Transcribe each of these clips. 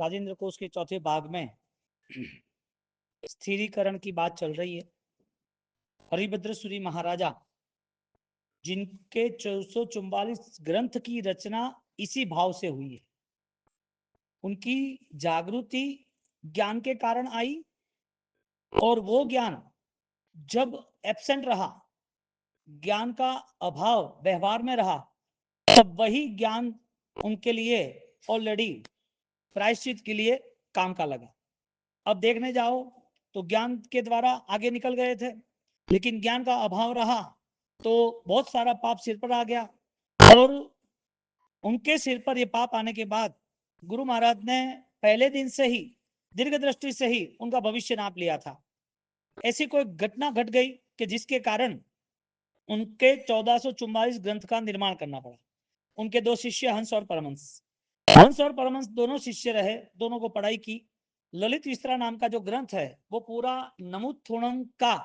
राजेंद्र कोश के चौथे भाग में स्थिरीकरण की बात चल रही है। हरिभद्र सूरी महाराजा जिनके 444 ग्रंथ की रचना इसी भाव से हुई है, उनकी जागृति ज्ञान के कारण आई, और वो ज्ञान जब एब्सेंट रहा, ज्ञान का अभाव व्यवहार में रहा, तब वही ज्ञान उनके लिए ऑलरेडी प्रायश्चित के लिए काम का लगा। अब देखने जाओ तो ज्ञान के द्वारा आगे निकल गए थे, लेकिन ज्ञान का अभाव रहा तो बहुत सारा पाप सिर पर आ गया, और उनके सिर पर ये पाप आने के बाद गुरु महाराज ने पहले दिन से ही दीर्घ दृष्टि से ही उनका भविष्य नाप लिया था। ऐसी कोई घटना घट गई कि जिसके कारण उनके 1444 ग्रंथ का निर्माण करना पड़ा। उनके दो शिष्य हंस और परमहंस दोनों शिष्य रहे, दोनों को पढ़ाई की। ललित विस्तरा नाम का जो ग्रंथ है वो पूरा नमुत्थुणम का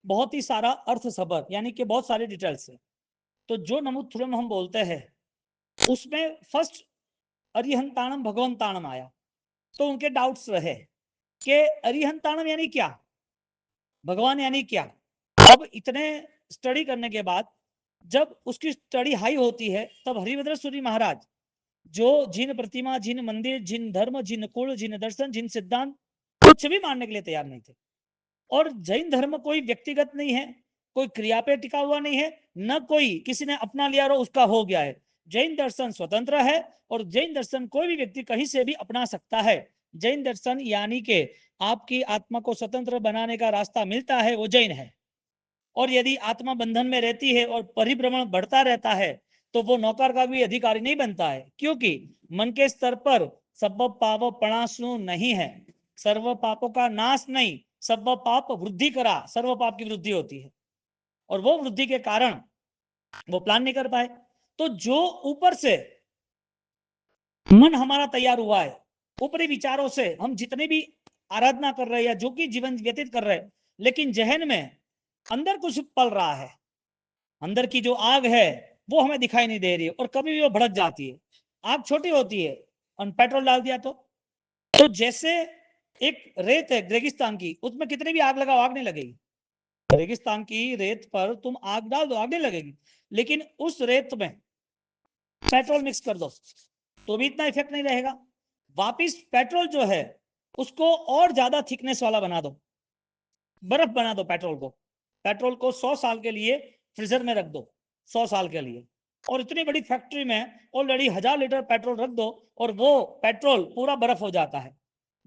बहुत ही सारा अर्थ सबर, यानी कि बहुत सारे डिटेल्स है। तो जो नमुत्थुणम हम बोलते हैं उसमें फर्स्ट अरिहंताणम भगवंताणम आया, तो उनके डाउट्स रहे कि अरिहंताणम यानी क्या, भगवान यानी क्या। अब इतने स्टडी करने के बाद जब उसकी स्टडी हाई होती है, तब हरिभद्र सूरी महाराज जो जिन प्रतिमा, जिन मंदिर, जिन धर्म, जिन कुल, जिन दर्शन, जिन सिद्धांत, कुछ भी मानने के लिए तैयार नहीं थे। और जैन धर्म कोई व्यक्तिगत नहीं है, कोई क्रिया पे टिका हुआ नहीं है, न कोई किसी ने अपना लिया और उसका हो गया है। जैन दर्शन स्वतंत्र है, और जैन दर्शन कोई भी व्यक्ति कहीं से भी अपना सकता है। जैन दर्शन यानी कि आपकी आत्मा को स्वतंत्र बनाने का रास्ता मिलता है, वो जैन है। और यदि आत्मा बंधन में रहती है और परिभ्रमण बढ़ता रहता है, तो वो नौकर का भी अधिकारी नहीं बनता है, क्योंकि मन के स्तर पर सब पाप प्रणाशु नहीं है, सर्व पापों का नाश नहीं, सब पाप वृद्धि करा, सर्व पाप की वृद्धि होती है, और वो वृद्धि के कारण वो प्लान नहीं कर पाए। तो जो ऊपर से मन हमारा तैयार हुआ है, ऊपरी विचारों से हम जितने भी आराधना कर रहे हैं या जो कि जीवन व्यतीत कर रहे हैं, लेकिन जहन में अंदर कुछ पल रहा है, अंदर की जो आग है वो हमें दिखाई नहीं दे रही है, और कभी भी वो भड़क जाती है। आग छोटी होती है और पेट्रोल डाल दिया तो जैसे एक रेत है रेगिस्तान की, उसमें कितनी भी आग लगाओ आग नहीं लगेगी। रेगिस्तान की रेत पर तुम आग डाल दो, आग नहीं लगेगी, लेकिन उस रेत में पेट्रोल मिक्स कर दो तो भी इतना इफेक्ट नहीं रहेगा। वापिस पेट्रोल जो है उसको और ज्यादा थिकनेस वाला बना दो, बर्फ बना दो पेट्रोल को 100 साल के लिए फ्रीजर में रख दो, 100 साल के लिए, और इतनी बड़ी फैक्ट्री में ऑलरेडी 1000 लीटर पेट्रोल रख दो, और वो पेट्रोल पूरा बर्फ हो जाता है।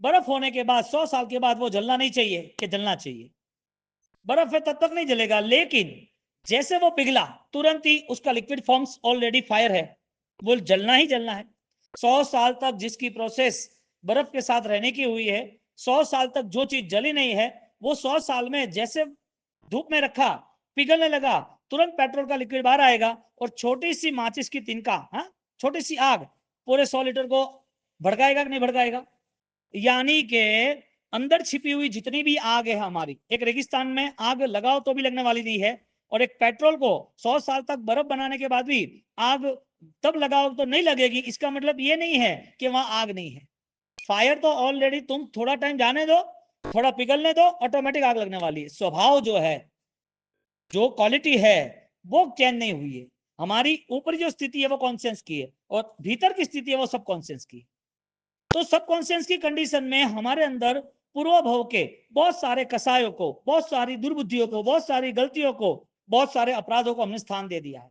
बर्फ होने के बाद 100 साल के बाद वो जलना नहीं चाहिए कि जलना चाहिए, बर्फ है तब तक नहीं जलेगा, लेकिन जैसे वो पिघला तुरंत ही उसका लिक्विड फॉर्म्स ऑलरेडी फायर है, वो जलना ही जलना है। 100 साल तक जिसकी प्रोसेस बर्फ के साथ रहने की हुई है, 100 साल तक जो चीज जली नहीं है, वो 100 साल में जैसे धूप में रखा पिघलने लगा, तुरंत पेट्रोल का लिक्विड बाहर आएगा, और छोटी सी माचिस की तिनका, हाँ, छोटी सी आग पूरे 100 लीटर को भड़काएगा कि नहीं भड़काएगा। यानी के अंदर छिपी हुई जितनी भी आग है हमारी, एक रेगिस्तान में आग लगाओ तो भी लगने वाली नहीं है, और एक पेट्रोल को 100 साल तक बर्फ बनाने के बाद भी आग तब लगाओ तो नहीं लगेगी, इसका मतलब ये नहीं है कि वहां आग नहीं है। फायर तो ऑलरेडी तुम थोड़ा टाइम जाने दो, थोड़ा पिघलने दो, ऑटोमेटिक आग लगने वाली है। स्वभाव जो है, जो क्वालिटी है, वो चेंज नहीं हुई है। हमारी ऊपरी जो स्थिति है वो कॉन्शियस की है, और भीतर की स्थिति है वो सब कॉन्शियस की है। तो सब कॉन्शियस की कंडीशन में हमारे अंदर पूर्व भव के बहुत सारे कसायों को, बहुत सारी दुर्बुद्धियों को, बहुत सारी गलतियों को, बहुत सारे अपराधों को हमने स्थान दे दिया है,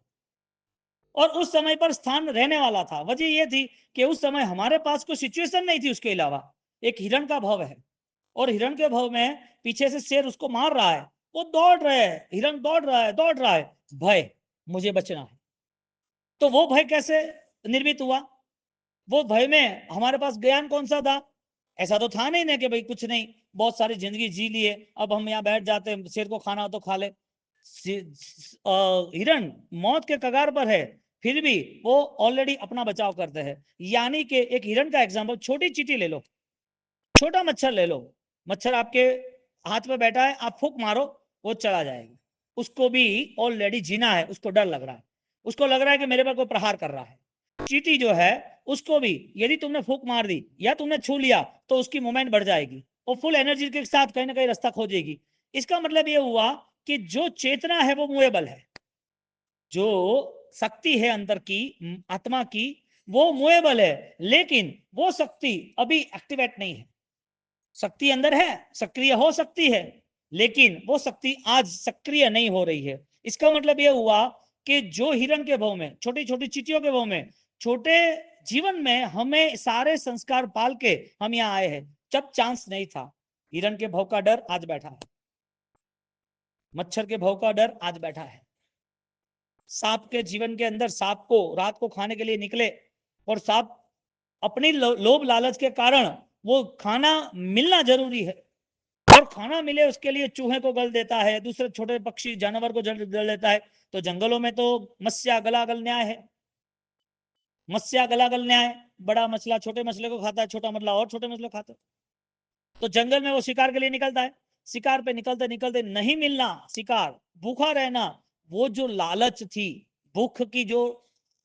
और उस समय पर स्थान रहने वाला था। वजह यह थी कि उस समय हमारे पास कोई सिचुएशन नहीं थी, उसके अलावा एक हिरण का भव है, और हिरण के भव में पीछे से शेर उसको मार रहा है, वो दौड़ रहे हैं, हिरण दौड़ रहा है, भय, मुझे बचना है। तो वो भय कैसे निर्मित हुआ, वो भय में हमारे पास ज्ञान कौन सा था, ऐसा तो था नहीं ना कि भाई कुछ नहीं, बहुत सारी जिंदगी जी लिए, अब हम यहाँ बैठ जाते हैं, शेर को खाना हो तो खा ले। हिरण मौत के कगार पर है, फिर भी वो ऑलरेडी अपना बचाव करते हैं। यानी कि एक हिरण का एग्जांपल, छोटी चींटी ले लो, छोटा मच्छर ले लो, मच्छर आपके हाथ में बैठा है, आप फूंक मारो वो चला जाएगा, उसको भी ऑलरेडी जीना है, उसको डर लग रहा है, उसको लग रहा है कि मेरे पर कोई प्रहार कर रहा है। चींटी जो है उसको भी यदि तुमने फूंक मार दी या तुमने छू लिया तो उसकी मूवमेंट बढ़ जाएगी और फुल एनर्जी के साथ कहीं ना कहीं रास्ता खोजेगी। इसका मतलब ये हुआ कि जो चेतना है वो मूवेबल है, जो शक्ति है अंदर की आत्मा की वो मूवेबल है, लेकिन वो शक्ति अभी एक्टिवेट नहीं है। शक्ति अंदर है, सक्रिय हो सकती है, लेकिन वो शक्ति आज सक्रिय नहीं हो रही है। इसका मतलब यह हुआ कि जो हिरण के भाव में, छोटी छोटी चींटियों के भाव में, छोटे जीवन में हमें सारे संस्कार पाल के हम यहाँ आए हैं। जब चांस नहीं था, हिरण के भाव का डर आज बैठा है, मच्छर के भाव का डर आज बैठा है, सांप के जीवन के अंदर सांप को रात को खाने के लिए निकले और सांप अपनी लोभ लालच के कारण वो खाना मिलना जरूरी है और खाना मिले उसके लिए चूहे को गल देता है, दूसरे छोटे पक्षी जानवर को गल देता है। तो जंगलों में तो मत्स्य गलागल न्याय है, मत्स्य गलागल न्याय, बड़ा मछला छोटे मछले को खाता है, छोटा मछला और छोटे मछले खाते। तो जंगल में वो शिकार के लिए निकलता है, शिकार पे निकलते निकलते नहीं मिलना शिकार, भूखा रहना, वो जो लालच थी, भूख की जो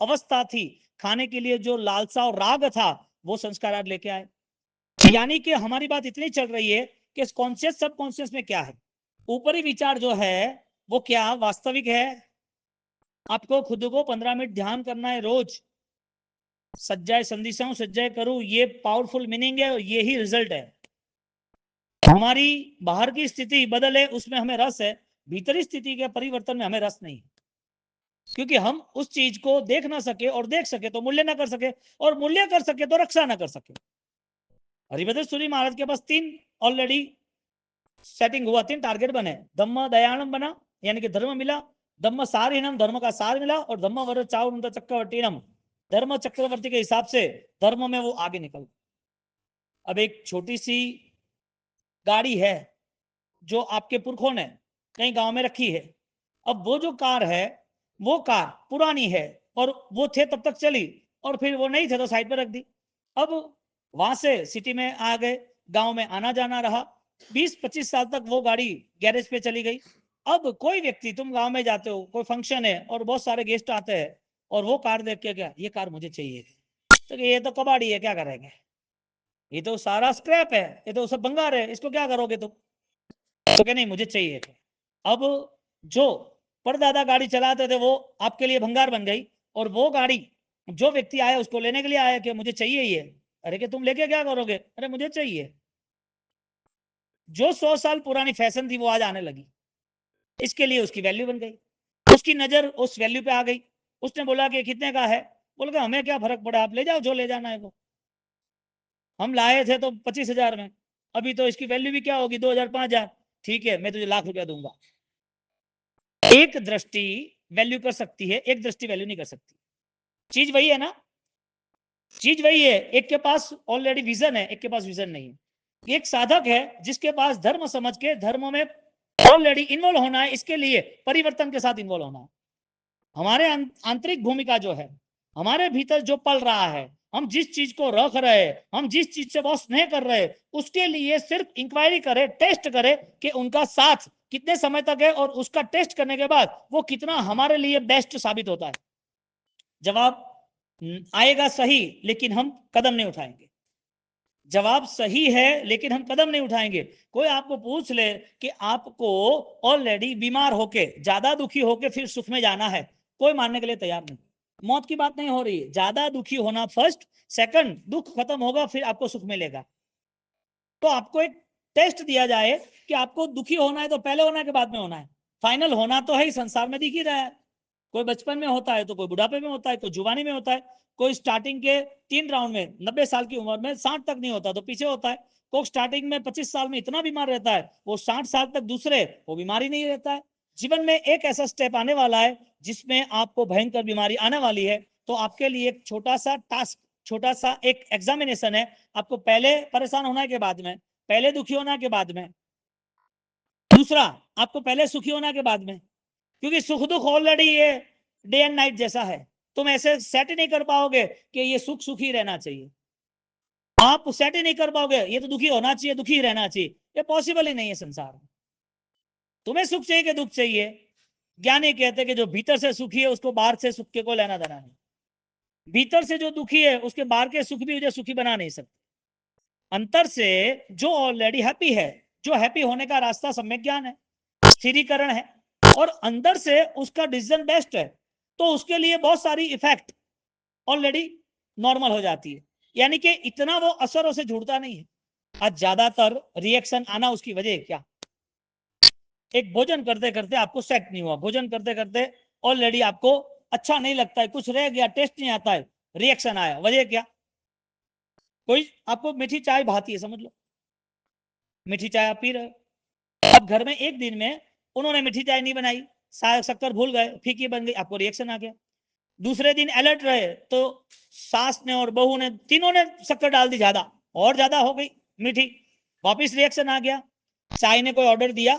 अवस्था थी, खाने के लिए जो लालसा और राग था, वो संस्कार आज लेके आए। यानी कि हमारी बात इतनी चल रही है कि कॉन्शियस सब कॉन्शियस में क्या है, ऊपरी विचार जो है वो क्या वास्तविक है। आपको खुद को 15 मिनट ध्यान करना है रोज, सज्जाए संदिशाओं सज्जाए करूं, ये पावरफुल मीनिंग है और ये ही रिजल्ट है। हमारी बाहर की स्थिति बदले उसमें हमें रस है, भीतरी स्थिति के परिवर्तन में हमें रस नहीं, क्योंकि हम उस चीज को देख ना सके और देख सके तो मूल्य ना कर सके और मूल्य कर सके तो रक्षा ना कर सके। हरिभद्र सूरी महाराज के पास 3 ऑलरेडी सेटिंग हुआ, 3 टारगेट बने, धम्म दयाणम बना यानी कि धर्म मिला, धम्म सारहीनम धर्म का सार मिला और धम्म वर चाउर चक्रवर्तीनम धर्म चक्रवर्ती के हिसाब से धर्म में वो आगे निकल। अब एक छोटी सी गाड़ी है जो आपके पुरखों ने कहीं गांव में रखी है, अब वो जो कार है वो कार पुरानी है और वो थे तब तक चली और फिर वो नहीं थे तो साइड पर रख दी। अब वहां से सिटी में आ गए, गांव में आना जाना रहा, 20-25 साल तक वो गाड़ी गैरेज पे चली गई। अब कोई व्यक्ति, तुम गांव में जाते हो, कोई फंक्शन है और बहुत सारे गेस्ट आते हैं और वो कार देख के क्या, ये कार मुझे चाहिए, तो ये तो कबाड़ी है क्या करेंगे, ये तो सारा स्क्रैप है, ये तो सब भंगार है, इसको क्या करोगे तुम, तो क्या नहीं मुझे चाहिए थे। अब जो परदादा गाड़ी चलाते थे वो आपके लिए भंगार बन गई और वो गाड़ी जो व्यक्ति आया उसको लेने के लिए आया कि मुझे चाहिए ये, अरे कि तुम लेके क्या करोगे, अरे मुझे चाहिए। जो 100 साल पुरानी फैशन थी वो आज आने लगी, इसके लिए उसकी वैल्यू बन गई, उसकी नजर उस वैल्यू पे आ गई। उसने बोला कि कितने का है, बोल गया हमें क्या फर्क पड़ा, आप ले जाओ जो ले जाना है वो, हम लाए थे तो 25,000 में, अभी तो इसकी वैल्यू भी क्या होगी 2,000 5,000, ठीक है मैं तुझे लाख रुपया दूंगा। एक दृष्टि वैल्यू कर सकती है, एक दृष्टि वैल्यू नहीं कर सकती। चीज वही है ना, चीज वही है, एक के पास ऑलरेडी विजन है, एक के पास विजन नहीं है। एक साधक है जिसके पास धर्म समझ के धर्म में ऑलरेडी इन्वॉल्व होना है, इसके लिए परिवर्तन के साथ इन्वॉल्व होना है। हमारे आंतरिक भूमिका जो है, हमारे भीतर जो पल रहा है, हम जिस चीज को रख रहे, हम जिस चीज से बहुत स्नेह कर रहे, उसके लिए सिर्फ इंक्वायरी करे, टेस्ट करे कि उनका साथ कितने समय तक है और उसका टेस्ट करने के बाद वो कितना हमारे लिए बेस्ट साबित होता है। जवाब आएगा सही लेकिन हम कदम नहीं उठाएंगे, जवाब सही है लेकिन हम कदम नहीं उठाएंगे। कोई आपको पूछ ले कि आपको ऑलरेडी बीमार होके ज्यादा दुखी होके फिर सुख में जाना है, कोई मानने के लिए तैयार नहीं। मौत की बात नहीं हो रही है, ज्यादा दुखी होना फर्स्ट, सेकंड दुख खत्म होगा फिर आपको सुख मिलेगा। तो आपको एक टेस्ट दिया जाए कि आपको दुखी होना है तो पहले होना है कि बाद में होना है, फाइनल होना तो है ही, संसार में दिख ही रहा है। कोई बचपन में होता है तो कोई बुढ़ापे में होता है, कोई जुवानी में होता है, कोई स्टार्टिंग के 3 राउंड में 90 साल की उम्र में 60 तक नहीं होता तो पीछे होता है, कोई स्टार्टिंग में 25 साल में इतना बीमार रहता है वो 60 साल तक दूसरे वो बीमारी नहीं रहता है। जीवन में एक ऐसा स्टेप आने वाला है जिसमें आपको भयंकर बीमारी आने वाली है, तो आपके लिए एक छोटा सा टास्क, छोटा सा एक एग्जामिनेशन है, आपको पहले परेशान होना के बाद में, पहले दुखी होना के बाद में, दूसरा आपको पहले सुखी होना के बाद में, क्योंकि सुख दुख ऑलरेडी ये डे एंड नाइट जैसा है, तुम ऐसे सेट ही नहीं कर पाओगे कि ये सुख सुखी रहना चाहिए, आप सेट ही नहीं कर पाओगे ये तो दुखी होना चाहिए दुखी रहना चाहिए, ये पॉसिबल ही नहीं है संसार में। तुम्हें सुख चाहिए कि दुख चाहिए, ज्ञानी कहते कि जो भीतर से सुखी है उसको बाहर से सुख के को लेना देना नहीं। भीतर से जो दुखी है उसके बाहर के सुख भी मुझे सुखी बना नहीं सकते। अंतर से जो ऑलरेडी हैप्पी है, जो हैप्पी होने का रास्ता सम्यक ज्ञान है, स्थिरीकरण है, और अंदर से उसका डिसीजन बेस्ट है, तो उसके लिए बहुत सारी इफेक्ट ऑलरेडी नॉर्मल हो जाती है, यानी कि इतना वो असरों से जुड़ता नहीं है। आज ज्यादातर रिएक्शन आना उसकी वजह क्या? एक भोजन करते करते आपको सेट नहीं हुआ, भोजन करते करते ऑलरेडी आपको अच्छा नहीं लगता है, कुछ रह गया, टेस्ट नहीं आता है, रिएक्शन आया, वजह क्या? कोई आपको मीठी चाय भाती है, समझ लो मीठी चाय आप पी रहे हो, अब घर में एक दिन में उन्होंने मीठी चाय नहीं बनाई, शक्कर भूल गए, फीकी बन गई, आपको रिएक्शन आ गया। दूसरे दिन अलर्ट रहे तो सास ने और बहू ने तीनों ने शक्कर डाल दी, ज्यादा और ज्यादा हो गई मीठी, वापिस रिएक्शन आ गया। चाय ने कोई ऑर्डर दिया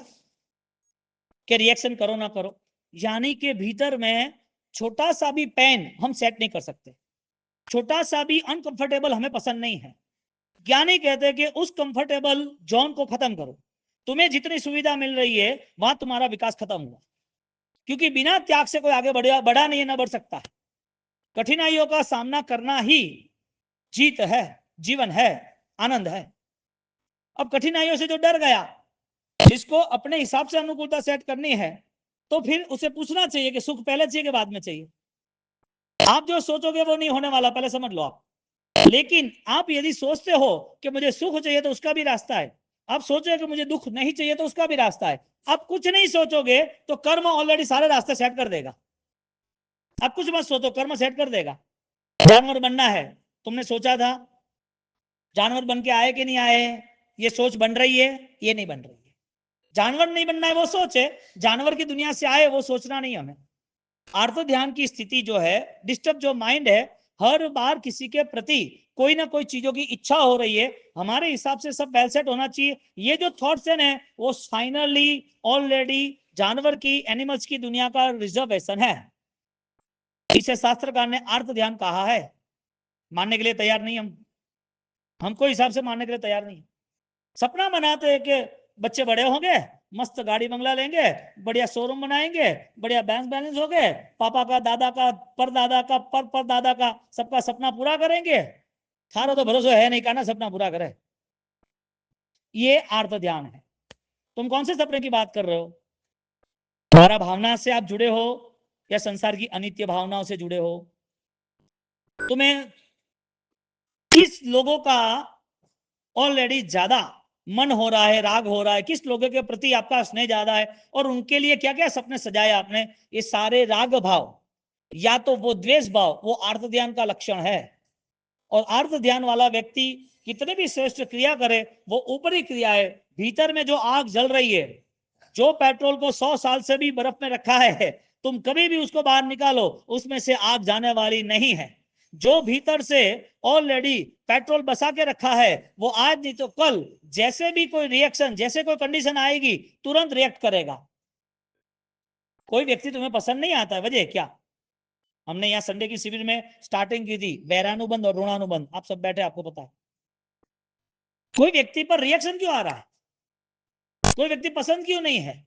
कि रिएक्शन करो ना करो, यानी कि भीतर में छोटा सा भी पेन हम सेट नहीं कर सकते, छोटा सा भी अनकंफर्टेबल हमें पसंद नहीं है। ज्ञानी कहते हैं कि उस कंफर्टेबल जोन को खत्म करो। तुम्हें जितनी सुविधा मिल रही है वहां तुम्हारा विकास खत्म हुआ, क्योंकि बिना त्याग से कोई आगे बढ़ा नहीं है, ना बढ़ सकता है। कठिनाइयों का सामना करना ही जीत है, जीवन है, आनंद है। अब कठिनाइयों से जो डर गया, जिसको अपने हिसाब से अनुकूलता सेट करनी है, तो फिर उसे पूछना चाहिए कि सुख पहले चाहिए कि बाद में चाहिए। आप जो सोचोगे वो नहीं होने वाला, पहले समझ लो आप। लेकिन आप यदि सोचते हो कि मुझे सुख चाहिए तो उसका भी रास्ता है, आप सोचोगे कि मुझे दुख नहीं चाहिए तो उसका भी रास्ता है। आप कुछ नहीं सोचोगे तो कर्म ऑलरेडी सारे रास्ते सेट कर देगा। आप कुछ मत सोचो, कर्म सेट कर देगा। जानवर बनना है, तुमने सोचा था, जानवर बन के आए कि नहीं आए? ये सोच बन रही है, ये नहीं बन रही है। जानवर नहीं बनना है वो सोच है, जानवर की दुनिया से आए वो सोचना नहीं हमें। आर्त ध्यान की स्थिति जो है, डिस्टर्ब जो माइंड है, हर बार किसी के प्रति कोई ना कोई चीजों की इच्छा हो रही है, हमारे हिसाब से सब वेल सेट होना चाहिए। ये जो थॉट्स है वो फाइनली ऑलरेडी जानवर की, एनिमल्स की दुनिया का रिजर्वेशन है। इसे शास्त्रकार ने आर्त ध्यान कहा है, मानने के लिए तैयार नहीं हम कोई हिसाब से मानने के लिए तैयार नहीं। सपना बनाते हैं कि बच्चे बड़े होंगे, मस्त गाड़ी बंगला लेंगे, बढ़िया शोरूम बनाएंगे, बढ़िया बैंक बैलेंस हो गए, पापा का, दादा का, परदादा का, परदादा का, सबका सपना पूरा करेंगे। थारो तो भरोसा है नहीं, कहना सपना पूरा करे। ये आर्त ध्यान है। तुम कौन से सपने की बात कर रहे हो? तुम्हारा भावना से आप जुड़े हो या संसार की अनित्य भावनाओं से जुड़े हो? तुम्हें किस लोगों का ऑलरेडी ज्यादा मन हो रहा है, राग हो रहा है, किस लोगों के प्रति आपका स्नेह ज्यादा है, और उनके लिए क्या क्या सपने सजाए आपने? ये सारे राग भाव या तो वो द्वेष भाव, वो आर्त ध्यान का लक्षण है। और आर्त ध्यान वाला व्यक्ति कितने भी श्रेष्ठ क्रिया करे, वो ऊपरी क्रिया है। भीतर में जो आग जल रही है, जो पेट्रोल को 100 साल से भी बर्फ में रखा है, तुम कभी भी उसको बाहर निकालो, उसमें से आग जाने वाली नहीं है। जो भीतर से ऑलरेडी पेट्रोल बसा के रखा है, वो आज नहीं तो कल जैसे भी कोई रिएक्शन, जैसे कोई कंडीशन आएगी, तुरंत रिएक्ट करेगा। कोई व्यक्ति तुम्हें पसंद नहीं आता है, वजह क्या? हमने यहाँ संडे की शिविर में स्टार्टिंग की थी, वैरानुबंध और ऋणानुबंध, आप सब बैठे, आपको पता है। कोई व्यक्ति पर रिएक्शन क्यों आ रहा है? कोई व्यक्ति पसंद क्यों नहीं है?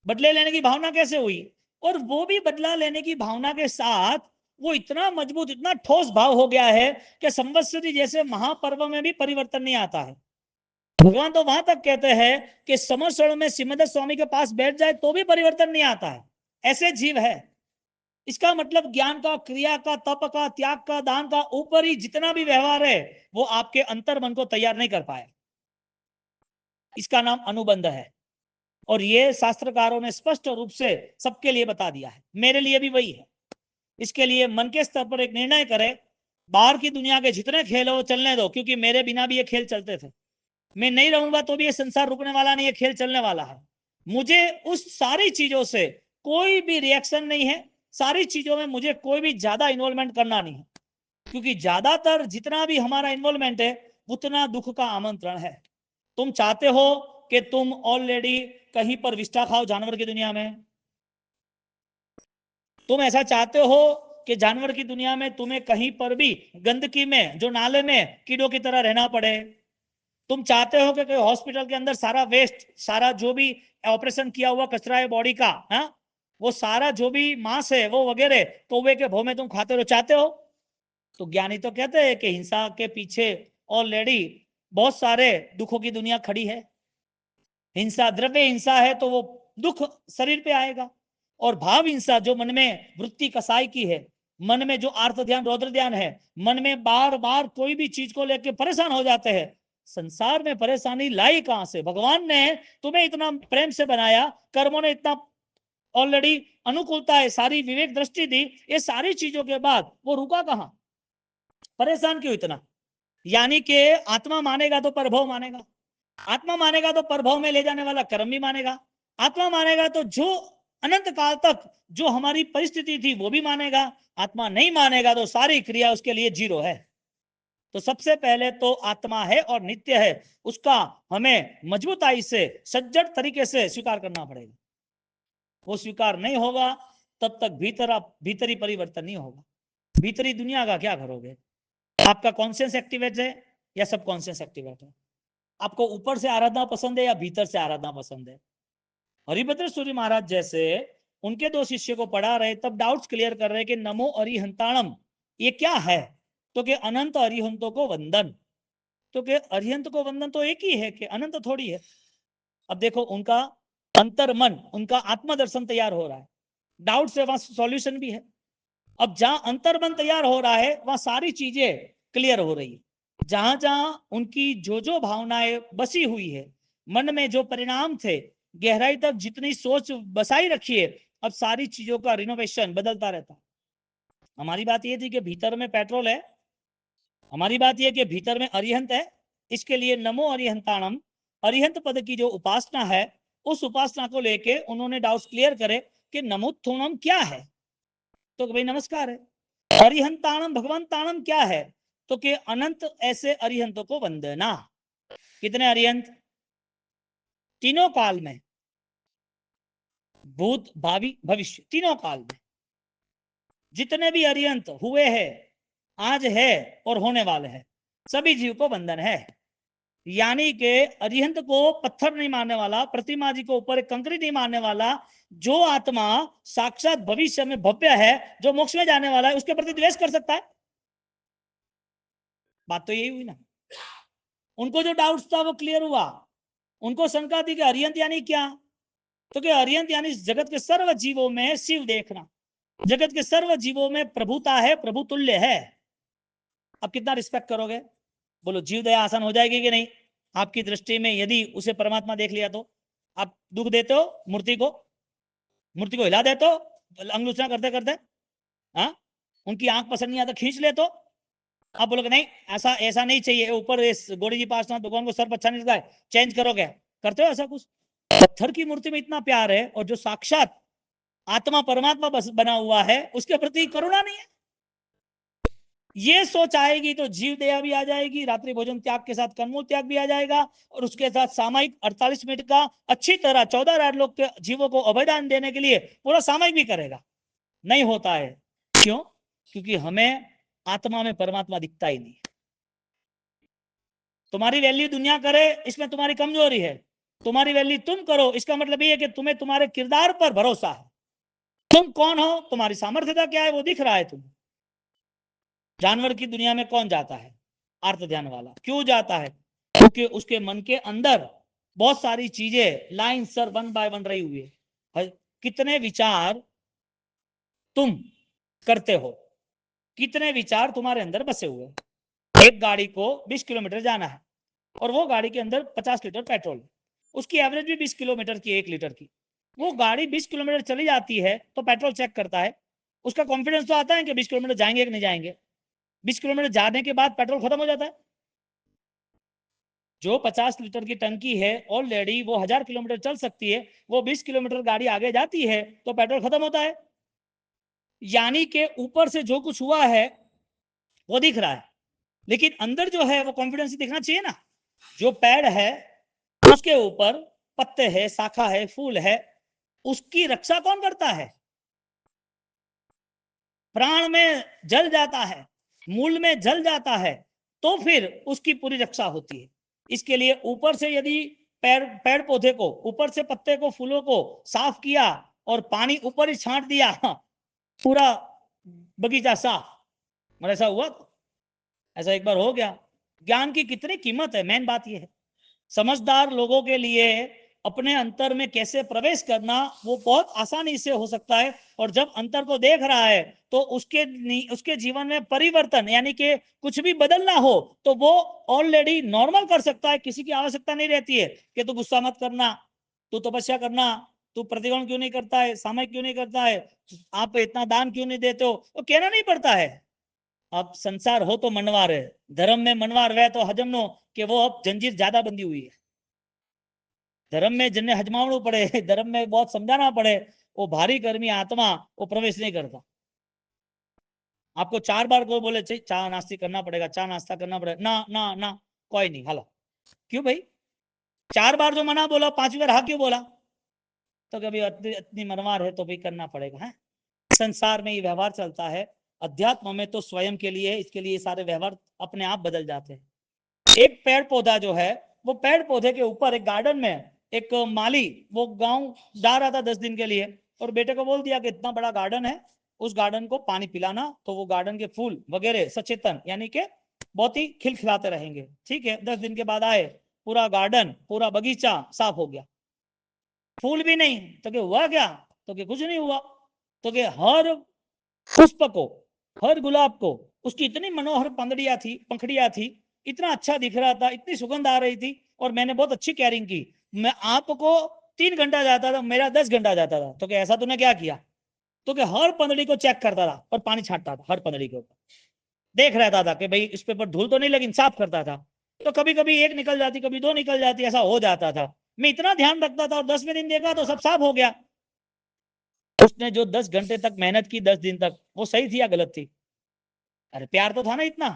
बदले लेने की भावना कैसे हुई? और वो भी बदला लेने की भावना के साथ वो इतना मजबूत, इतना ठोस भाव हो गया है कि संवत्सरी जैसे महापर्व में भी परिवर्तन नहीं आता है। भगवान तो वहां तक कहते हैं कि समस्वरण में सिमंद स्वामी के पास बैठ जाए तो भी परिवर्तन नहीं आता है, ऐसे जीव है। इसका मतलब ज्ञान का, क्रिया का, तप का, त्याग का, दान का, ऊपर ही जितना भी व्यवहार है, वो आपके अंतर मन को तैयार नहीं कर पाया। इसका नाम अनुबंध है। और ये शास्त्रकारों ने स्पष्ट रूप से सबके लिए बता दिया है, मेरे लिए भी वही है। इसके लिए मन के स्तर पर एक निर्णय करें, बाहर की दुनिया के जितने खेल हो चलने दो, क्योंकि मेरे बिना भी ये खेल चलते थे। मैं नहीं रहूंगा तो भी ये संसार रुकने वाला नहीं, ये खेल चलने वाला है। मुझे उस सारी चीजों से कोई भी रिएक्शन नहीं है, सारी चीजों में मुझे कोई भी ज्यादा इन्वॉल्वमेंट करना नहीं है, क्योंकि ज्यादातर जितना भी हमारा इन्वॉल्वमेंट है उतना दुख का आमंत्रण है। तुम चाहते हो कि तुम ऑलरेडी कहीं पर विष्ठा खाओ जानवर की दुनिया में? तुम ऐसा चाहते हो कि जानवर की दुनिया में तुम्हें कहीं पर भी गंदगी में, जो नाले में, कीड़ों की तरह रहना पड़े? तुम चाहते हो कि हॉस्पिटल के अंदर सारा वेस्ट, सारा जो भी ऑपरेशन किया हुआ कचरा है बॉडी का, हा? वो सारा जो भी मांस है वो वगैरह कौवे के भों में तुम खाते रहो? चाहते हो? तो ज्ञानी तो कहते हैं कि हिंसा के पीछे ऑलरेडी बहुत सारे दुखों की दुनिया खड़ी है। हिंसा, द्रव्य हिंसा है तो वो दुख शरीर पे आएगा, और भाव हिंसा जो मन में वृत्ति कसाई की है, मन में जो आर्त ध्यान रौद्र ध्यान है, मन में बार बार कोई भी चीज को लेकर परेशान हो जाते हैं। संसार में परेशानी लाई कहां से? भगवान ने तुम्हें इतना प्रेम से बनाया, कर्मों ने इतना ऑलरेडी अनुकूलता है, सारी विवेक दृष्टि दी, ये सारी चीजों के बाद वो रुका कहां? परेशान क्यों इतना? यानी कि आत्मा मानेगा तो परभव मानेगा, आत्मा मानेगा तो परभव में ले जाने वाला कर्म भी मानेगा, आत्मा मानेगा तो जो अनंत काल तक जो हमारी परिस्थिति थी वो भी मानेगा, आत्मा नहीं मानेगा तो सारी क्रिया उसके लिए जीरो है। तो सबसे पहले तो आत्मा है और नित्य है, उसका हमें मजबूताई से सज्जड तरीके से स्वीकार करना पड़ेगा। वो स्वीकार नहीं होगा तब तक भीतरी परिवर्तन नहीं होगा। भीतरी दुनिया का क्या करोगे? आपका कॉन्शियस एक्टिवेट है या सब कॉन्शियस एक्टिवेट है? आपको ऊपर से आराधना पसंद है या भीतर से आराधना पसंद है? हरिभद्र सूरी महाराज जैसे उनके दो शिष्य को पढ़ा रहे, तब डाउट्स क्लियर कर रहे कि नमो अरिहंताणम ये क्या है? तो कि अनंत अरिहंतों को वंदन। तो कि अरिहंत को वंदन तो एक ही है कि अनंत थोड़ी है। अब देखो उनका अंतर मन, उनका आत्मदर्शन तैयार हो रहा है, डाउट से वहां सॉल्यूशन भी है। अब जहां अंतर मन तैयार हो रहा है वहां सारी चीजें क्लियर हो रही है। जहां जहां उनकी जो जो भावनाएं बसी हुई है, मन में जो परिणाम थे, गहराई तक जितनी सोच बसाई रखी है, अब सारी चीजों का रिनोवेशन बदलता रहता है। हमारी बात यह थी कि भीतर में पेट्रोल है, हमारी बात यह कि भीतर में अरिहंत है। इसके लिए नमो अरिहंताणम, अरिहंत पद की जो उपासना है, उस उपासना को लेके उन्होंने डाउट्स क्लियर करे कि नमोत्थुणम क्या है? तो भाई नमस्कार है। अरिहंताणम भगवंताणम क्या है? तो कि अनंत ऐसे अरिहंतों को वंदना। कितने अरिहंत? तीनों काल में, भूत भावी भविष्य, तीनों काल में जितने भी अरिहंत हुए हैं, आज है और होने वाले हैं, सभी जीव को वंदन है। यानी कि अरिहंत को पत्थर नहीं मारने वाला, प्रतिमा जी को ऊपर कंकरी नहीं मारने वाला, जो आत्मा साक्षात भविष्य में भव्य है, जो मोक्ष में जाने वाला है, उसके प्रति द्वेष कर सकता है? बात तो यही हुई ना। उनको जो डाउट्स था वो क्लियर हुआ। उनको शंका थी कि अरिहंत यानी क्या? तो कि अरिहंत यानी जगत के सर्व जीवों में शिव देखना, जगत के सर्व जीवों में प्रभुता है, प्रभु तुल्य है। अब कितना रिस्पेक्ट करोगे? बोलो जीव दया आसान हो जाएगी कि नहीं? आपकी दृष्टि में यदि उसे परमात्मा देख लिया तो आप दुख देते हो मूर्ति को हिला देते हो अंगुलियां करते करते, हाँ? उनकी आंख पसंद नहीं आता खींच ले तो आप बोलोगे नहीं ऐसा ऐसा नहीं चाहिए, ऊपर इस गोड़ी जी पास भगवान को सर्प अच्छा नहीं लगता है, चेंज करोगे? करते हो ऐसा कुछ? पत्थर की मूर्ति में इतना प्यार है और जो साक्षात आत्मा परमात्मा बस बना हुआ है उसके प्रति करुणा नहीं है। ये सोच आएगी तो जीव दया भी आ जाएगी, रात्रि भोजन त्याग के साथ कन्मूल त्याग भी आ जाएगा, और उसके साथ सामायिक 48 मिनट का अच्छी तरह 14 लोग के जीवों को अभयदान देने के लिए पूरा सामायिक भी करेगा। नहीं होता है। क्यों? क्योंकि हमें आत्मा में परमात्मा दिखता ही नहीं। तुम्हारी वैल्यू दुनिया करे इसमें तुम्हारी कमजोरी है, तुम्हारी वैल्यू तुम करो इसका मतलब ये है कि तुम्हें तुम्हारे किरदार पर भरोसा है। तुम कौन हो, तुम्हारी सामर्थ्यता क्या है वो दिख रहा है तुम्हें। जानवर की दुनिया में कौन जाता है? आर्त ध्यान वाला। क्यों जाता है? क्योंकि उसके मन के अंदर बहुत सारी चीजें line sir one by one रही हुई है। कितने विचार तुम करते हो, कितने विचार तुम्हारे अंदर बसे हुए हैं। एक गाड़ी को 20 किलोमीटर जाना है और वो गाड़ी के अंदर 50 लीटर पेट्रोल है, उसकी एवरेज भी 20 किलोमीटर की, 1 लीटर की। वो गाड़ी 20 किलोमीटर चली जाती है तो पेट्रोल चेक करता है, उसका कॉन्फिडेंस तो आता है कि 20 किलोमीटर जाएंगे कि नहीं जाएंगे। 20 किलोमीटर जाने के बाद पेट्रोल खत्म हो जाता है। जो 50 लीटर की टंकी है ऑलरेडी वो 1000 किलोमीटर चल सकती है, वो 20 किलोमीटर गाड़ी आगे जाती है तो पेट्रोल खत्म होता है। यानी कि ऊपर से जो कुछ हुआ है वो दिख रहा है, लेकिन अंदर जो है वो कॉन्फिडेंस दिखना चाहिए ना। जो पेड़ है उसके ऊपर पत्ते है, शाखा है, फूल है, उसकी रक्षा कौन करता है? प्राण में जल जाता है, मूल में जल जाता है तो फिर उसकी पूरी रक्षा होती है। इसके लिए ऊपर से यदि पेड़ पौधे को, ऊपर से पत्ते को, फूलों को साफ किया और पानी ऊपर ही छांट दिया, पूरा बगीचा साफ, मतलब ऐसा हुआ? ऐसा एक बार हो गया। ज्ञान की कितनी कीमत है, मेन बात यह है। समझदार लोगों के लिए अपने अंतर में कैसे प्रवेश करना वो बहुत आसानी से हो सकता है। और जब अंतर को देख रहा है तो उसके जीवन में परिवर्तन यानी कि कुछ भी बदलना हो तो वो ऑलरेडी नॉर्मल कर सकता है। किसी की आवश्यकता नहीं रहती है कि तू गुस्सा मत करना, तू तपस्या करना, तू प्रतिकोण क्यों नहीं करता है, सामयिक क्यों नहीं करता है, आप इतना दान क्यों नहीं देते हो, वो कहना नहीं पड़ता है। अब संसार हो तो मनवार है, धर्म में मनवार वह तो हजम नो कि वो अब जंजीर ज्यादा बंधी हुई है। धर्म में जिन्हें हजमावणु पड़े, धर्म में बहुत समझाना पड़े, वो भारी कर्मी आत्मा वो प्रवेश नहीं करता। आपको 4 बार कोई बोले चाय नाश्ती करना पड़ेगा, चाय नाश्ता करना पड़ेगा, ना ना ना, कोई नहीं हाला। क्यों भाई? 4 बार जो मना बोला, 5वीं बार हाँ क्यों बोला? तो कभी इतनी मनमार है तो भी करना पड़ेगा है। संसार में ये व्यवहार चलता है। अध्यात्म में तो स्वयं के लिए, इसके लिए सारे व्यवहार अपने आप बदल जाते हैं। एक पेड़ पौधा जो है, वो पेड़ पौधे के ऊपर एक गार्डन में एक माली वो गांव जा रहा था 10 दिन के लिए, और बेटे को बोल दिया कि इतना बड़ा गार्डन है, उस गार्डन को पानी पिलाना, तो वो गार्डन के फूल वगैरह सचेतन यानी कि बहुत ही खिलखिलाते रहेंगे। ठीक है, 10 दिन के बाद आए, पूरा गार्डन पूरा बगीचा साफ हो गया, फूल भी नहीं। तो क्या हुआ? क्या तो क्या कुछ नहीं हुआ। तो क्या हर पुष्प को, हर गुलाब को उसकी इतनी मनोहर पंखड़ियां थी, इतना अच्छा दिख रहा था, इतनी सुगंध आ रही थी, और मैंने बहुत अच्छी केयरिंग की। मैं आपको 3 घंटा जाता था, मेरा 10 घंटा जाता था। तो क्या ऐसा तूने क्या किया? तो क्या हर पंदड़ी को चेक करता था और पानी छांटता था हर पंदड़ी के ऊपर, देख रहता था कि भाई इस पे पर धूल तो नहीं लगी, साफ करता था। तो कभी कभी एक निकल जाती, कभी 2 निकल जाती, ऐसा हो जाता था। मैं इतना ध्यान रखता था, और 10वें दिन देखा तो सब साफ हो गया। उसने जो 10 घंटे तक मेहनत की, 10 दिन तक, वो सही थी या गलत थी? अरे प्यार तो था ना इतना।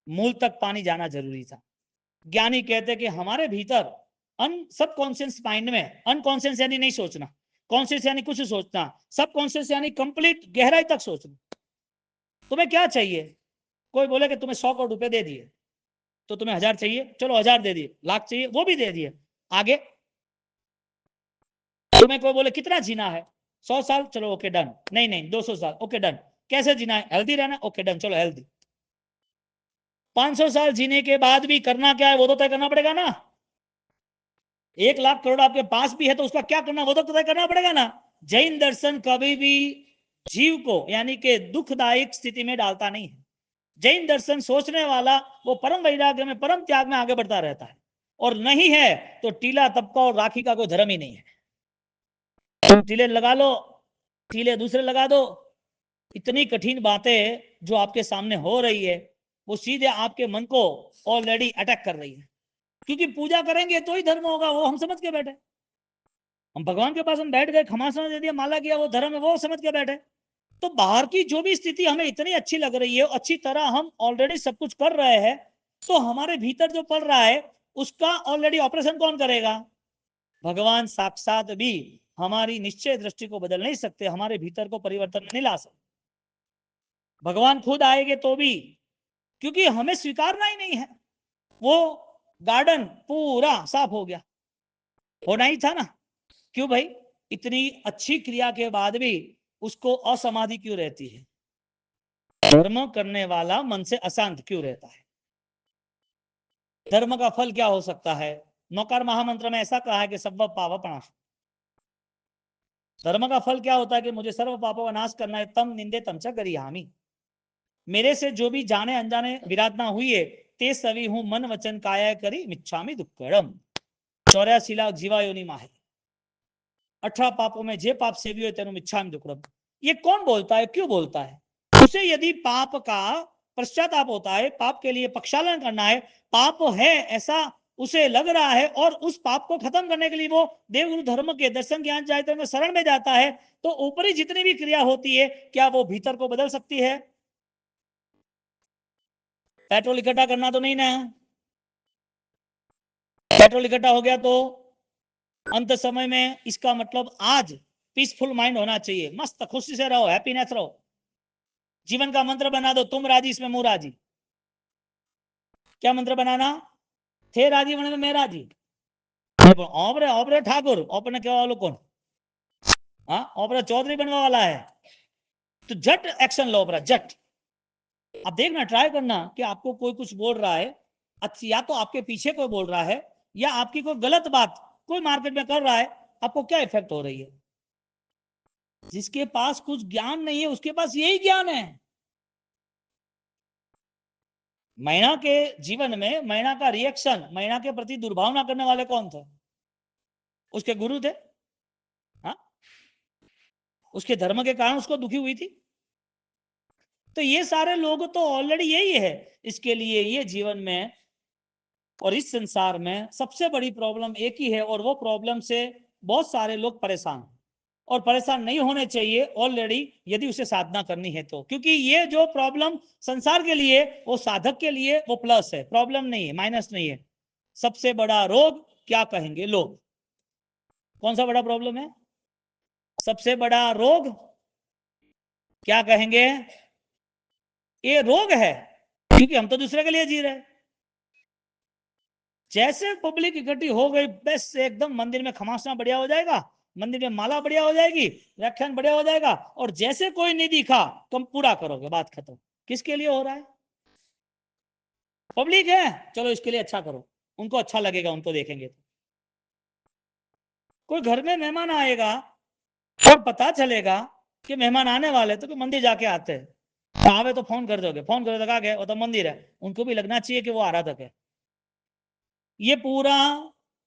मूल तक पानी जाना जरूरी था। ज्ञानी कहते कि हमारे भीतर सबकॉन्शियस माइंड में, अनकॉन्शियस यानी नहीं सोचना, कॉन्शियस यानी कुछ सोचना, सबकॉन्शियस यानी कंप्लीट गहराई तक सोचना। तुम्हें क्या चाहिए? कोई बोले कि तुम्हें 100 करोड़ रुपए दे दिए, तो तुम्हें 1000 चाहिए, चलो 1000 दे दिए। लाख चाहिए, वो भी दे दिए। आगे तुम्हें कोई बोले कितना जीना है, 100 साल, चलो ओके डन। नहीं नहीं, 200 साल, ओके डन। कैसे जीना है? हेल्दी रहना, ओके डन, चलो हेल्दी। 500 साल जीने के बाद भी करना क्या है वो तो तय करना पड़ेगा ना। 1 लाख करोड़ आपके पास भी है तो उसका क्या करना वो तो तय करना पड़ेगा ना। जैन दर्शन कभी भी जीव को यानी कि दुखदायक स्थिति में डालता नहीं है। जैन दर्शन सोचने वाला वो परम वैराग्य में, परम त्याग में आगे बढ़ता रहता है। और नहीं है तो टीला तबका और राखी का कोई धर्म ही नहीं है। तुम टीले लगा लो, टीले दूसरे लगा दो। इतनी कठिन बातें जो आपके सामने हो रही है वो सीधे आपके मन को ऑलरेडी अटैक कर रही है। क्योंकि पूजा करेंगे तो ही धर्म होगा, वो हम समझ के बैठे। हम भगवान के पास हम बैठ गए, खमासना दे दिया, माला किया, वो धर्म है, वो समझ के बैठे। तो बाहर की जो भी स्थिति हमें इतनी अच्छी लग रही है, अच्छी तरह हम ऑलरेडी सब कुछ कर रहे हैं, तो हमारे भीतर जो पड़ रहा है उसका ऑलरेडी ऑपरेशन कौन करेगा? भगवान साक्षात भी हमारी निश्चय दृष्टि को बदल नहीं सकते, हमारे भीतर को परिवर्तन नहीं ला सकते। भगवान खुद आएंगे तो भी, क्योंकि हमें स्वीकारना ही नहीं है। वो गार्डन पूरा साफ हो गया, होना ही था ना। क्यों भाई? इतनी अच्छी क्रिया के बाद भी उसको असमाधि क्यों रहती है? धर्म करने वाला मन से अशांत क्यों रहता है? धर्म का फल क्या हो सकता है? नौकार महामंत्र में ऐसा कहा है कि सब पाप प्रणाश। धर्म का फल क्या होता है कि मुझे सर्व पापों का नाश करना है। तम निंदे तमचा गरियामी, मेरे से जो भी जाने अनजाने विराधना हुई है ते सभी हूं मन वचन काया करी मिच्छामी दुक्कड़म। 84 लाख जीवा योनि माहे, 18 पापों में जे पाप सेवी हो तेनु मिच्छामी दुक्कड़म। ये कौन बोलता है, क्यों बोलता है? उसे यदि पाप का पश्चाताप होता है, पाप के लिए प्रक्षालन करना है, पाप है ऐसा उसे लग रहा है, और उस पाप को खत्म करने के लिए वो देवगुरु धर्म के दर्शन ज्ञान चाहते में शरण में जाता है, तो ऊपरी जितनी भी क्रिया होती है क्या वो भीतर को बदल सकती है? पेट्रोल इकट्ठा करना तो नहीं ना। पेट्रोल इकट्ठा हो गया तो अंत समय में इसका मतलब आज पीसफुल माइंड होना चाहिए, मस्त खुशी से रहो, हैप्पीनेस रहो। जीवन का मंत्र बना दो, तुम राजी इसमें मुंह राजी। क्या मंत्र बनाना? थे राजी बने तो मैं राजी। ओपरे ओपरे ठाकुर ओपने क्या वालों कौन? हाँ, ओपरा चौधरी बनवा वाला है तो झट एक्शन लो, ओपरा झट। आप देखना, ट्राई करना कि आपको कोई कुछ बोल रहा है, या तो आपके पीछे कोई बोल रहा है या आपकी कोई गलत बात कोई मार्केट में कर रहा है, आपको क्या इफेक्ट हो रही है। जिसके पास कुछ ज्ञान नहीं है उसके पास यही ज्ञान है। मैना के जीवन में मैना का रिएक्शन, मैना के प्रति दुर्भावना करने वाले कौन थे? उसके गुरु थे। हाँ, उसके धर्म के कारण उसको दुखी हुई थी। तो ये सारे लोग तो ऑलरेडी यही है। इसके लिए ये जीवन में और इस संसार में सबसे बड़ी प्रॉब्लम एक ही है, और वो प्रॉब्लम से बहुत सारे लोग परेशान, और परेशान नहीं होने चाहिए ऑलरेडी, यदि उसे साधना करनी है तो। क्योंकि ये जो प्रॉब्लम संसार के लिए, वो साधक के लिए वो प्लस है, प्रॉब्लम नहीं है, माइनस नहीं है। सबसे बड़ा रोग क्या कहेंगे लोग? कौन सा बड़ा प्रॉब्लम है? सबसे बड़ा रोग क्या कहेंगे? ये रोग है, क्योंकि हम तो दूसरे के लिए जी रहे हैं। जैसे पब्लिक इकट्ठी हो गई, बस एकदम मंदिर में खमासना बढ़िया हो जाएगा, मंदिर में माला बढ़िया हो जाएगी, व्याख्यान बढ़िया हो जाएगा, और जैसे कोई नहीं दिखा तुम पूरा करोगे, बात खत्म। किसके लिए हो रहा है? पब्लिक है, चलो इसके लिए अच्छा करो, उनको अच्छा लगेगा, उनको देखेंगे तो। कोई घर में मेहमान आएगा और पता चलेगा कि मेहमान आने वाले, तो मंदिर जाके आते हैं, आवे तो फोन कर दोगे, फोन कर दो, गए वो तो मंदिर है, उनको भी लगना चाहिए कि वो आराधक है। ये पूरा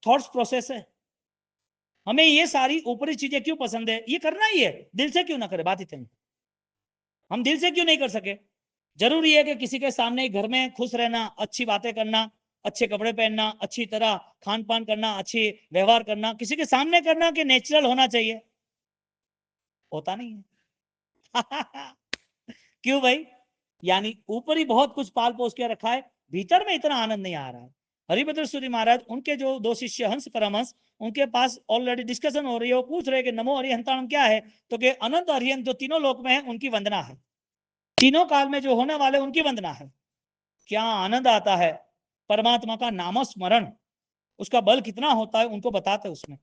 थॉट्स प्रोसेस है। हमें ये सारी ऊपरी चीजें क्यों पसंद है? ये करना ही है, दिल से क्यों ना करे, बात इतनी। हम दिल से क्यों नहीं कर सके? जरूरी है कि किसी के सामने घर में खुश रहना, अच्छी बातें करना, अच्छे कपड़े पहनना, अच्छी तरह खान पान करना, अच्छी व्यवहार करना, किसी के सामने करना कि नेचुरल होना चाहिए? होता नहीं है। क्यों भाई? यानी ऊपर ही बहुत कुछ पाल पोस के रखा है, भीतर में इतना आनंद नहीं आ रहा है। हरिभद्र सूरी महाराज, उनके जो दो शिष्य हंस परमहंस, उनके पास ऑलरेडी डिस्कशन हो रही है, वो पूछ रहे कि नमो अरिहंताणम क्या है? तो कि अनंत अरिहंत जो तीनों लोक में है उनकी वंदना है, तीनों काल में जो होने वाले उनकी वंदना है। क्या आनंद आता है परमात्मा का नाम स्मरण, उसका बल कितना होता है उनको बताते उसमें।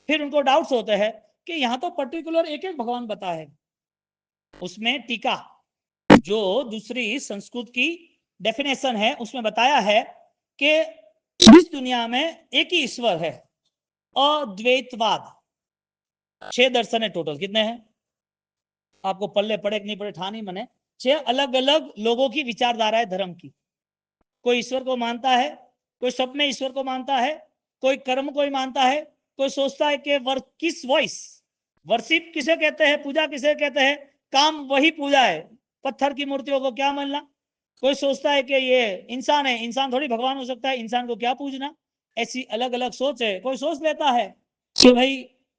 फिर उनको डाउट्स होते हैं कि यहाँ तो पर्टिकुलर एक एक भगवान बता है। उसमें टीका जो दूसरी संस्कृत की डेफिनेशन है उसमें बताया है कि इस दुनिया में एक ही ईश्वर है, अद्वैतवाद। 6 दर्शन है टोटल, कितने हैं आपको पल्ले पड़े कि नहीं पड़े ठा नहीं मने। 6 अलग अलग लोगों की विचारधारा है धर्म की। कोई ईश्वर को मानता है, कोई सब में ईश्वर को मानता है, कोई कर्म को ही मानता है, कोई सोचता है कि किस वॉइस वर्शिप किसे कहते हैं, पूजा किसे कहते हैं, काम वही पूजा है, पत्थर की मूर्तियों को क्या मानना। कोई सोचता है कि ये इंसान है, इंसान थोड़ी भगवान हो सकता है, इंसान को क्या पूजना। ऐसी अलग अलग सोच है। कोई सोच लेता है कि भाई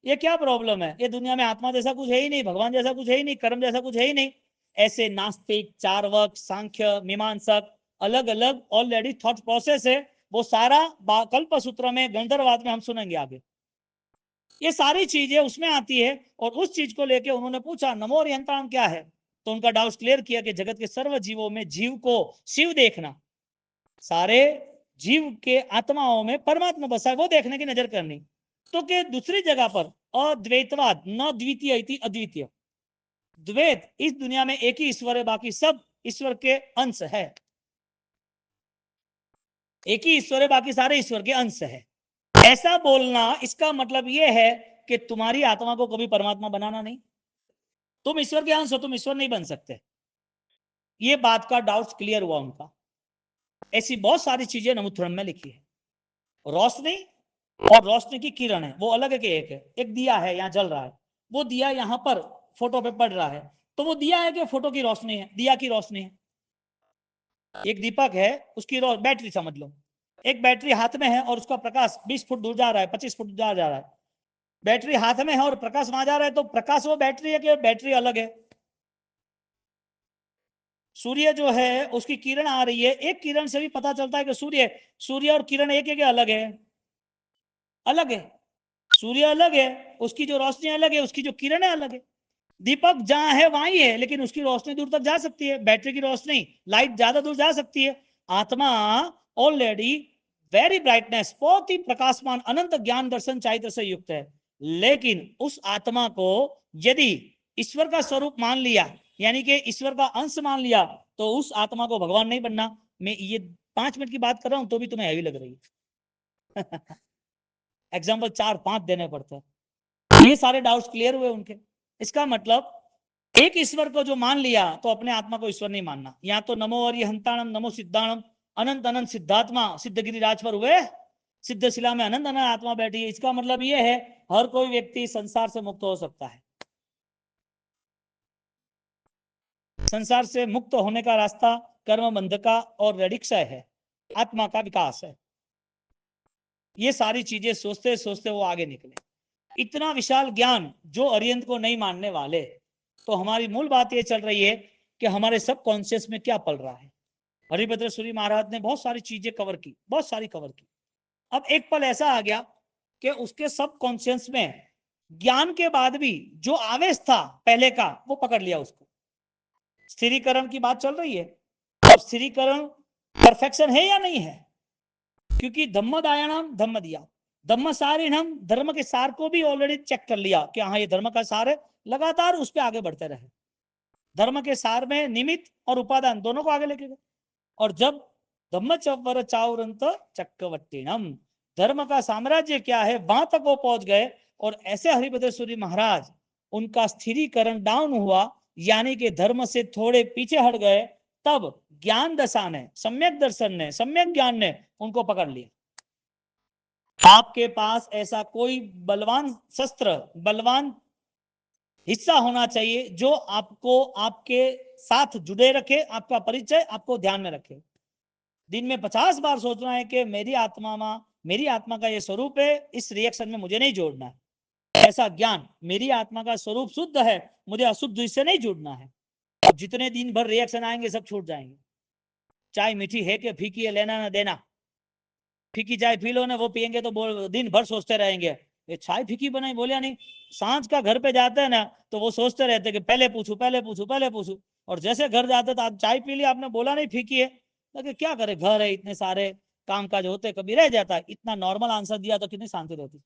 ये क्या प्रॉब्लम है, ये दुनिया में आत्मा जैसा कुछ है ही नहीं, भगवान जैसा कुछ है ही नहीं, कर्म जैसा कुछ है ही नहीं। ऐसे नास्तिक, चार्वक, सांख्य, मीमांसक, अलग अलग ऑलरेडी थॉट प्रोसेस है। वो सारा कल्प सूत्र में, गंधर्ववाद में हम सुनेंगे आगे। ये सारी चीजें उसमें आती है, और उस चीज को लेके उन्होंने पूछा नमो अरिहंताणम क्या है, तो उनका डाउट क्लियर किया कि जगत के सर्व जीवों में जीव को शिव देखना, सारे जीव के आत्माओं में परमात्मा बसा है, वो देखने की नजर करनी। तो के दूसरी जगह पर अद्वैतवाद, न द्वितीय इति अद्वितीय, द्वैत, इस दुनिया में एक ही ईश्वर है, बाकी सब ईश्वर के अंश है। एक ही ईश्वर है, बाकी सारे ईश्वर के अंश है। ऐसा बोलना इसका मतलब यह है कि तुम्हारी आत्मा को कभी परमात्मा बनाना नहीं, तुम ईश्वर के अंश हो, तुम ईश्वर नहीं बन सकते। ये बात का डाउट क्लियर हुआ उनका। ऐसी बहुत सारी चीजें नमुत्थुरम में लिखी है। रोशनी और रोशनी की किरण है, वो अलग है कि एक है। एक दिया है यहाँ जल रहा है, वो दिया यहाँ पर फोटो पे पड़ रहा है, तो वो दिया है कि फोटो की रोशनी है, दिया की रोशनी है। एक दीपक है, उसकी बैटरी समझ लो, एक बैटरी हाथ में है और उसका प्रकाश 20 फुट दूर जा रहा है, 25 फुट दूर जा रहा है। बैटरी हाथ में है और प्रकाश वहां जा रहा है, तो प्रकाश वो बैटरी है कि बैटरी अलग है? सूर्य जो है उसकी किरण आ रही है, एक किरण से भी पता चलता है कि सूर्य, सूर्य और किरण एक है कि अलग है? अलग है। सूर्य अलग है, उसकी जो रोशनी अलग है, उसकी जो किरण है अलग है। दीपक जहां है वहीं है, लेकिन उसकी रोशनी दूर तक जा सकती है, बैटरी की रोशनी, लाइट ज्यादा दूर जा सकती है। आत्मा ऑलरेडी वेरी ब्राइटनेस, बहुत ही प्रकाशमान, अनंत ज्ञान दर्शन चारित्र से युक्त है। लेकिन उस आत्मा को यदि ईश्वर का स्वरूप मान लिया, यानी कि ईश्वर का अंश मान लिया तो उस आत्मा को भगवान नहीं बनना। मैं ये 5 मिनट की बात कर रहा हूं तो भी तुम्हें हैवी लग रही है। एग्जाम्पल 4-5 देने पड़ते हैं। ये सारे डाउट्स क्लियर हुए उनके। इसका मतलब एक ईश्वर को जो मान लिया तो अपने आत्मा को ईश्वर नहीं मानना। या तो नमो अरिहंताणम नमो सिद्धाणम, अनंत अनंत सिद्धात्मा सिद्धगिरी राज पर हुए, सिद्ध शिला में अनंत अनंत आत्मा बैठी है। इसका मतलब ये है हर कोई व्यक्ति संसार से मुक्त हो सकता है। संसार से मुक्त होने का रास्ता कर्म बंध का और रेडिक्शय है, आत्मा का विकास है। ये सारी चीजें सोचते सोचते वो आगे निकले। इतना विशाल ज्ञान जो अरिहंत को नहीं मानने वाले। तो हमारी मूल बात ये चल रही है कि हमारे सब कॉन्शियस में क्या पल रहा है। हरिभद्र सूरी महाराज ने बहुत सारी चीजें कवर की, बहुत सारी कवर की। अब एक पल ऐसा आ गया कि उसके सब कॉन्शियस में ज्ञान के बाद भी जो आवेश था पहले का वो पकड़ लिया उसको। स्थिरीकरण की बात चल रही है। अब स्थिरीकरण परफेक्शन है या नहीं है? क्योंकि धम्मदायणम धम्म दिया, धम्म सारिणम धर्म के सार को भी ऑलरेडी चेक कर लिया कि हाँ ये धर्म का सार है, लगातार उस पर आगे बढ़ते रहे। धर्म के सार में निमित्त और उपादान दोनों को आगे लेके गए। और जब धम्म चवर चावरंत चक्रवर्तीणम, धर्म का साम्राज्य क्या है वहां तक वो पहुंच गए। और ऐसे हरिभद्र सूरी महाराज उनका स्थिरीकरण डाउन हुआ, यानी कि धर्म से थोड़े पीछे हट गए। तब ज्ञान दशा ने, सम्यक दर्शन ने, सम्यक ज्ञान ने उनको पकड़ लिया। आपके पास ऐसा कोई बलवान शस्त्र, बलवान हिस्सा होना चाहिए जो आपको आपके साथ जुड़े रखे, आपका परिचय आपको ध्यान में रखे। दिन में 50 बार सोचना है कि मेरी आत्मा का ये स्वरूप है, इस रिएक्शन में मुझे नहीं जोड़ना है। ऐसा ज्ञान, मेरी आत्मा का स्वरूप शुद्ध है, मुझे अशुद्ध इससे नहीं जुड़ना है। और जितने दिन भर रिएक्शन आएंगे सब छूट जाएंगे। चाय मीठी है कि फीकी है, लेना ना देना। फीकी चाय पी लो ना, वो पियेंगे तो दिन भर सोचते रहेंगे ये चाय फीकी बनाई, बोलिया नहीं। सांझ का घर पे जाते हैं ना तो वो सोचते रहते कि पहले पूछू पहले पूछू पहले पूछू। और जैसे घर जाते तो आप चाय पी ली, आपने बोला नहीं फीकी है, तो क्या करे, घर है, इतने सारे काम काज होते, कभी रह जाता है। इतना नॉर्मल आंसर दिया तो कितनी शांति रहती।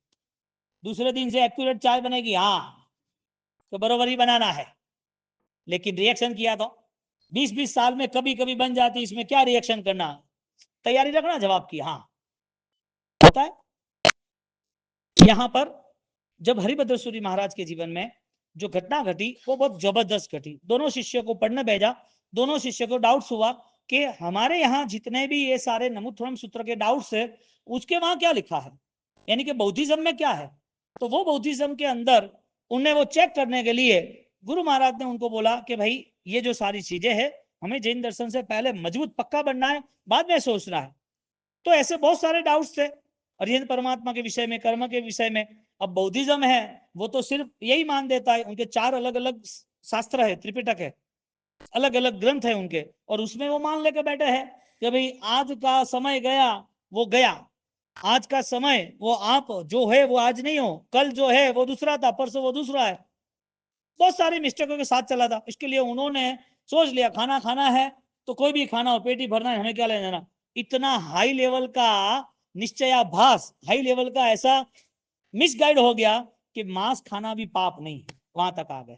दूसरे दिन से एक्यूरेट चाय बनेगी, हाँ तो बरोबर ही बनाना है। लेकिन रिएक्शन किया तो 20-20 साल में कभी कभी बन जाती, इसमें क्या रिएक्शन करना, तैयारी रखना जवाब की। हाँ होता है। यहां पर जब हरिभद्र सूरी महाराज के जीवन में जो घटना घटी वो बहुत जबरदस्त घटी। दोनों शिष्यों को पढ़ने भेजा, दोनों शिष्यों को डाउट्स हुआ कि हमारे यहाँ जितने भी ये सारे नमुथुरम सूत्र के डाउट्स है उसके वहां क्या लिखा है, यानी कि बौद्धिज्म में क्या है। तो वो बौद्धिज्म के अंदर उन्हें वो चेक करने के लिए गुरु महाराज ने उनको बोला कि भाई ये जो सारी चीजें हैं हमें जैन दर्शन से पहले मजबूत पक्का बनना है, बाद में सोचना है। तो ऐसे बहुत सारे डाउट्स थे अरिहंत परमात्मा के विषय में, कर्म के विषय में। अब बौद्धिज्म है वो तो सिर्फ यही मान देता है, उनके 4 अलग अलग शास्त्र है, त्रिपिटक है, अलग अलग ग्रंथ है उनके, और उसमें वो मान लेके बैठे हैं कि भाई आज का समय गया वो गया, आज का समय वो आप जो है वो आज नहीं हो, कल जो है वो दूसरा था, परसों वो दूसरा है। बहुत सारी मिस्टेकों के साथ चला था। इसके लिए उन्होंने सोच लिया खाना खाना है तो कोई भी खाना हो, पेट ही भरना है, हमें क्या लेना देना। इतना हाई लेवल का निश्चयाभास, हाई लेवल का ऐसा मिसगाइड हो गया कि मांस खाना भी पाप नहीं, वहां तक आ गए।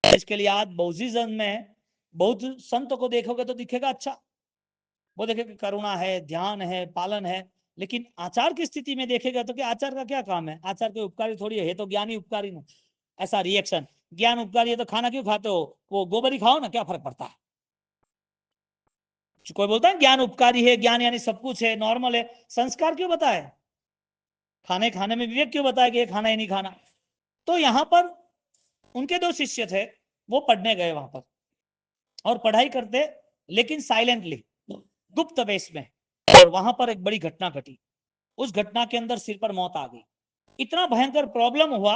इसके लिए आज बौद्धिज्म में बहुत संत को देखोगे तो दिखेगा अच्छा, वो देखेगा करुणा है, ध्यान है, पालन है। लेकिन आचार की स्थिति में देखेगा तो क्या आचार का क्या काम है, आचार के उपकारी थोड़ी है तो ज्ञानी उपकारी ना। ऐसा रिएक्शन, ज्ञान उपकारी है तो खाना क्यों खाते हो, वो गोबर ही खाओ ना, क्या फर्क पड़ता है। कोई बोलता है ज्ञान उपकारी है, ज्ञान यानी सब कुछ है, नॉर्मल है, संस्कार क्यों बताए, खाने खाने में विवेक क्यों बताया कि ये खाना ही नहीं खाना। तो यहां पर उनके 2 शिष्य थे, वो पढ़ने गए वहां पर और पढ़ाई करते, लेकिन साइलेंटली, गुप्त वेश में। और वहां पर एक बड़ी घटना घटी। उस घटना के अंदर सिर पर मौत आ गई। इतना भयंकर प्रॉब्लम हुआ,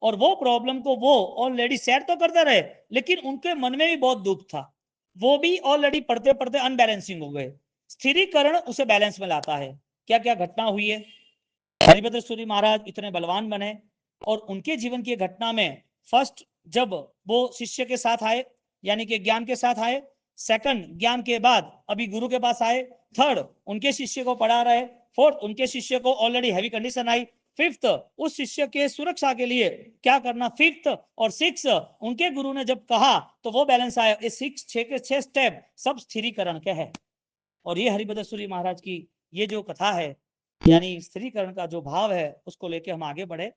और वो प्रॉब्लम को वो ऑलरेडी शेयर तो करते रहे, लेकिन उनके मन में भी बहुत दुख था। वो भी ऑलरेडी पढ़ते पढ़ते अनबैलेंसिंग हो गए। स्थिरीकरण उसे बैलेंस में लाता है। क्या क्या घटना हुई है। हरिभद्र सूरी महाराज इतने बलवान बने, और उनके जीवन की घटना में फर्स्ट जब वो शिष्य के साथ आए, यानी कि ज्ञान के साथ आए, सेकंड ज्ञान के बाद अभी गुरु के पास आए, थर्ड उनके शिष्य को पढ़ा रहे, फोर्थ उनके शिष्य को ऑलरेडी हैवी कंडीशन आई, फिफ्थ, उस शिष्य के सुरक्षा के लिए क्या करना, फिफ्थ और सिक्स, उनके गुरु ने जब कहा तो वो बैलेंस आया। ये सिक्स, 6 के 6 स्टेप सब स्थिरीकरण के है। और ये हरिभद्र सूरी महाराज की ये जो कथा है, यानी स्थिरीकरण का जो भाव है, उसको लेके हम आगे बढ़े।